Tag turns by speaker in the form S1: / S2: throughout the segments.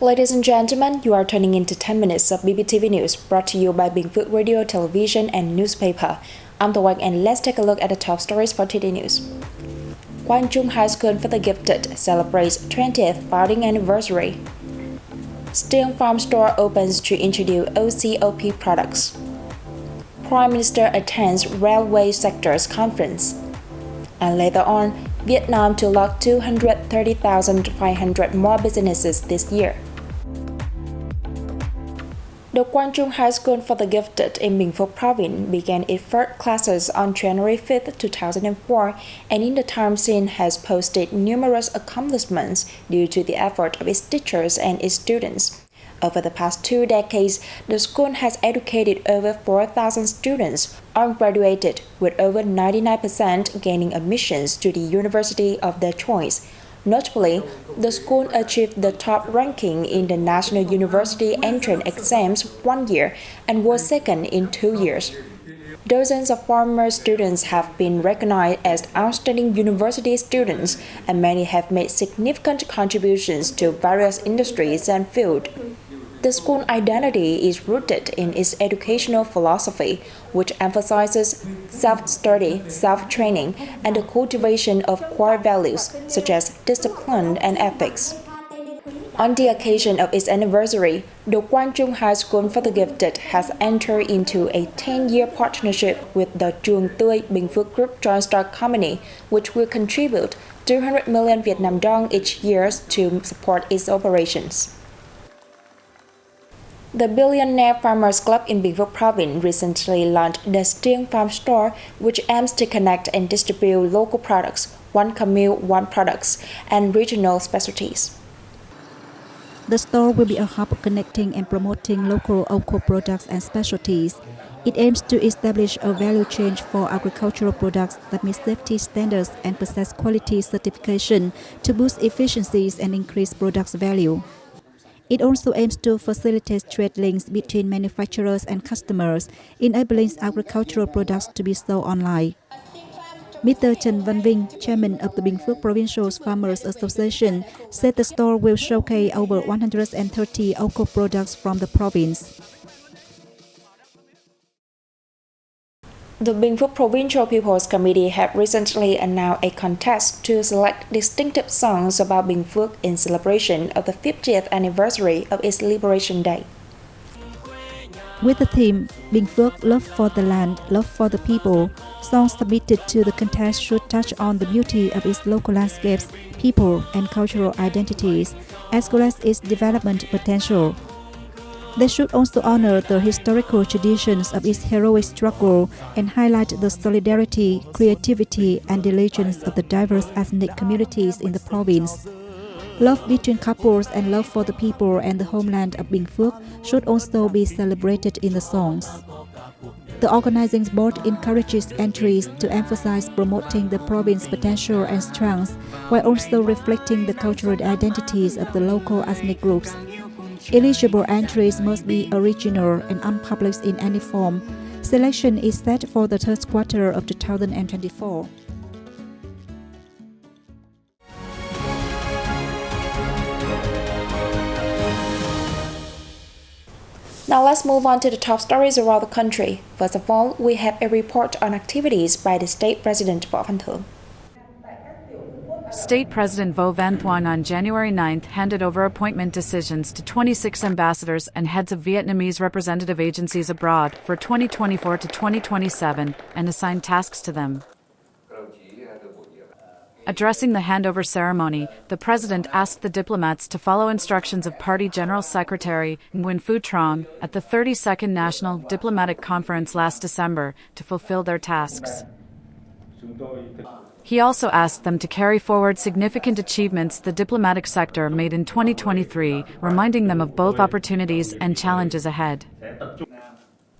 S1: Ladies and gentlemen, you are tuning into 10 minutes of BPTV News brought to you by Bình Phước Radio, Television and Newspaper. I'm The Wang and let's take a look at the top stories for today news. Chung High School for the Gifted celebrates 20th founding anniversary. Steel Farm Store opens to introduce OCOP products. Prime Minister attends Railway Sectors Conference. And later on, Vietnam to lock 230,500 more businesses this year. The Chung High School for the Gifted in Bình Phước Province began its first classes on January 5, 2004, and in the time since has posted numerous accomplishments due to the effort of its teachers and its students. Over the past 2 decades, the school has educated over 4,000 students, or graduated, with over 99% gaining admissions to the university of their choice. Notably, the school achieved the top ranking in the National University entrance exams 1 year and was second in 2 years. Dozens of former students have been recognized as outstanding university students, and many have made significant contributions to various industries and fields. The school identity is rooted in its educational philosophy, which emphasizes self-study, self-training, and the cultivation of core values such as discipline and ethics. On the occasion of its anniversary, the Chung High School for the Gifted has entered into a 10-year partnership with the Trường Tươi Bình Phước Group Joint Stock Company, which will contribute 200 million Vietnam dong each year to support its operations. The Billionaire Farmers Club in Bình Phước Province recently launched the Steel Farm Store, which aims to connect and distribute local products, one commune, one products, and regional specialties.
S2: The store will be a hub connecting and promoting local OCOP products and specialties. It aims to establish a value chain for agricultural products that meet safety standards and possess quality certification to boost efficiencies and increase products' value. It also aims to facilitate trade links between manufacturers and customers, enabling agricultural products to be sold online. Mr. Trần Văn Vinh, chairman of the Bình Phước Provincial Farmers Association, said the store will showcase over 130 OCOP products from the province.
S1: The Bình Phước Provincial People's Committee have recently announced a contest to select distinctive songs about Bình Phước in celebration of the 50th anniversary of its Liberation Day.
S2: With the theme, Bình Phước, Love for the Land, Love for the People, songs submitted to the contest should touch on the beauty of its local landscapes, people, and cultural identities, as well as its development potential. They should also honor the historical traditions of its heroic struggle and highlight the solidarity, creativity, and diligence of the diverse ethnic communities in the province. Love between couples and love for the people and the homeland of Bình Phước should also be celebrated in the songs. The organizing board encourages entries to emphasize promoting the province's potential and strengths, while also reflecting the cultural identities of the local ethnic groups. Eligible entries must be original and unpublished in any form. Selection is set for the third quarter of 2024.
S1: Now let's move on to the top stories around the country. First of all, we have a report on activities by the State President Võ Văn Thưởng.
S3: State President Vo Van Thuong on January 9th handed over appointment decisions to 26 ambassadors and heads of Vietnamese representative agencies abroad for 2024 to 2027 and assigned tasks to them. Addressing the handover ceremony, the president asked the diplomats to follow instructions of Party General Secretary Nguyen Phu Trong at the 32nd National Diplomatic Conference last December to fulfill their tasks. He also asked them to carry forward significant achievements the diplomatic sector made in 2023, reminding them of both opportunities and challenges ahead.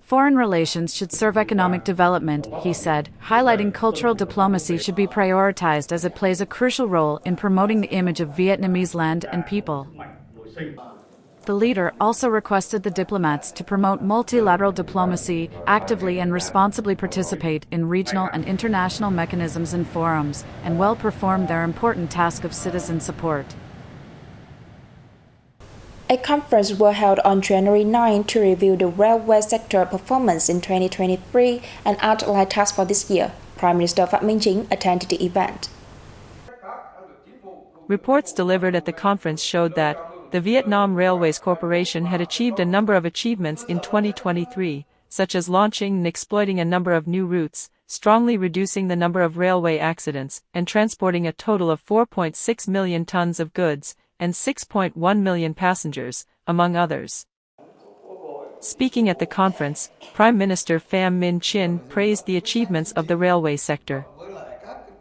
S3: Foreign relations should serve economic development, he said, highlighting cultural diplomacy should be prioritized as it plays a crucial role in promoting the image of Vietnamese land and people. The leader also requested the diplomats to promote multilateral diplomacy, actively and responsibly participate in regional and international mechanisms and forums, and well perform their important task of citizen support.
S1: A A conference was held on January 9 to review the railway sector performance in 2023 and outline tasks for this year. Prime Minister Phạm Minh Chính attended the event.
S4: Reports delivered at the conference showed that the Vietnam Railways Corporation had achieved a number of achievements in 2023, such as launching and exploiting a number of new routes, strongly reducing the number of railway accidents, and transporting a total of 4.6 million tons of goods and 6.1 million passengers, among others. Speaking at the conference, Prime Minister Pham Minh Chinh praised the achievements of the railway sector.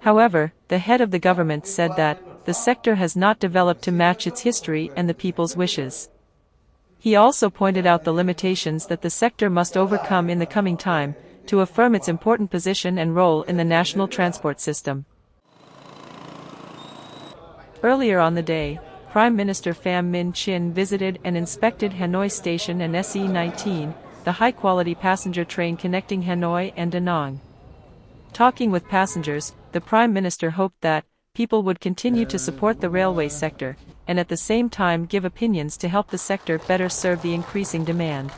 S4: However, the head of the government said that the sector has not developed to match its history and the people's wishes. He also pointed out the limitations that the sector must overcome in the coming time to affirm its important position and role in the national transport system. Earlier on the day, Prime Minister Pham Minh Chinh visited and inspected Hanoi Station and SE19, the high-quality passenger train connecting Hanoi and Da Nang. Talking with passengers, the Prime Minister hoped that people would continue to support the railway sector, and at the same time give opinions to help the sector better serve the increasing demand.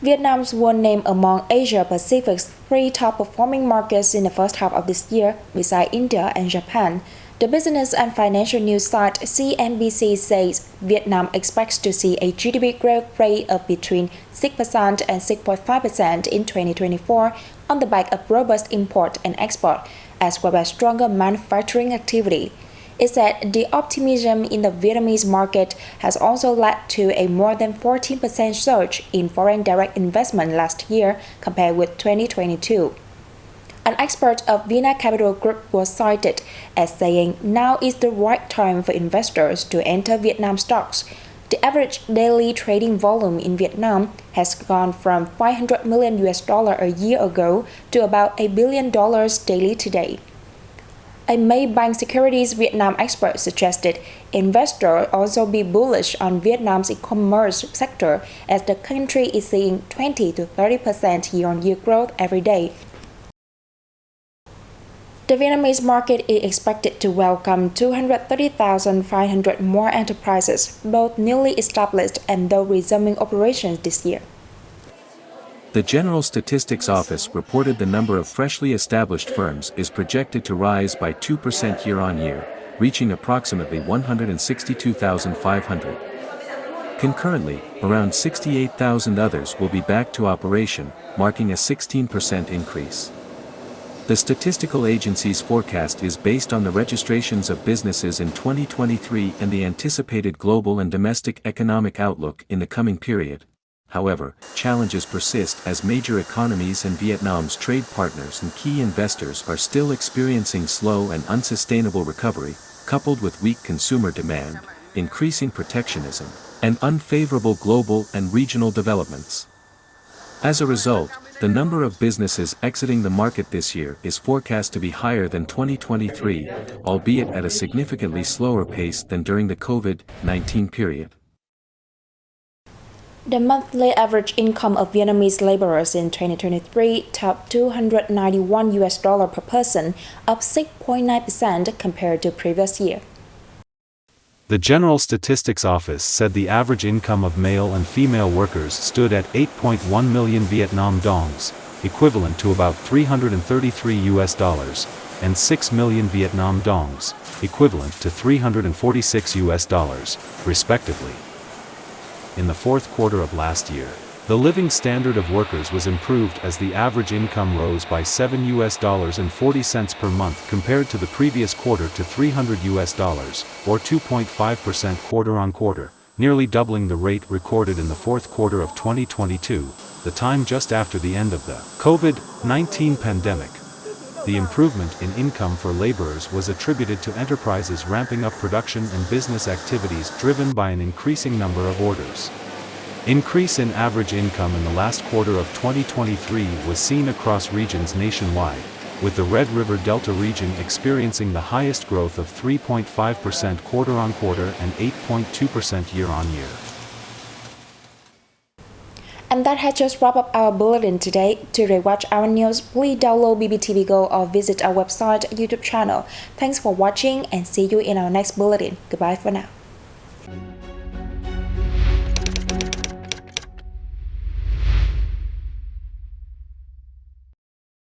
S1: Vietnam was named among Asia-Pacific's 3 top-performing markets in the first half of this year, beside India and Japan. The business and financial news site CNBC says Vietnam expects to see a GDP growth rate of between 6% and 6.5% in 2024 on the back of robust import and export, as well as stronger manufacturing activity. It said the optimism in the Vietnamese market has also led to a more than 14% surge in foreign direct investment last year compared with 2022. An expert of Vina Capital Group was cited as saying now is the right time for investors to enter Vietnam stocks. The average daily trading volume in Vietnam has gone from $500 million a year ago to about $1 billion daily today. A Maybank Securities Vietnam expert suggested investors also be bullish on Vietnam's e-commerce sector as the country is seeing 20 to 30% year-on-year growth every day. The Vietnamese market is expected to welcome 230,500 more enterprises, both newly established and those resuming operations this year.
S5: The General Statistics Office reported the number of freshly established firms is projected to rise by 2% year-on-year, reaching approximately 162,500. Concurrently, around 68,000 others will be back to operation, marking a 16% increase. The statistical agency's forecast is based on the registrations of businesses in 2023 and the anticipated global and domestic economic outlook in the coming period. However, challenges persist as major economies and Vietnam's trade partners and key investors are still experiencing slow and unsustainable recovery, coupled with weak consumer demand, increasing protectionism, and unfavorable global and regional developments. As a result, the number of businesses exiting the market this year is forecast to be higher than 2023, albeit at a significantly slower pace than during the COVID-19 period.
S1: The monthly average income of Vietnamese laborers in 2023 topped $291 per person, up 6.9% compared to previous year.
S6: The General Statistics Office said the average income of male and female workers stood at 8.1 million Vietnam dongs, equivalent to about $333, and 6 million Vietnam dongs, equivalent to $346, respectively. In the fourth quarter of last year, the living standard of workers was improved as the average income rose by $7.40 per month compared to the previous quarter to $300, or 2.5% quarter-on-quarter, nearly doubling the rate recorded in the fourth quarter of 2022, the time just after the end of the COVID-19 pandemic. The improvement in income for laborers was attributed to enterprises ramping up production and business activities driven by an increasing number of orders. Increase in average income in the last quarter of 2023 was seen across regions nationwide, with the Red River Delta region experiencing the highest growth of 3.5% quarter-on-quarter and 8.2% year-on-year.
S1: And that has just wrapped up our bulletin today. To rewatch our news, please download BPTV Go or visit our website, YouTube channel. Thanks for watching and see you in our next bulletin. Goodbye for now.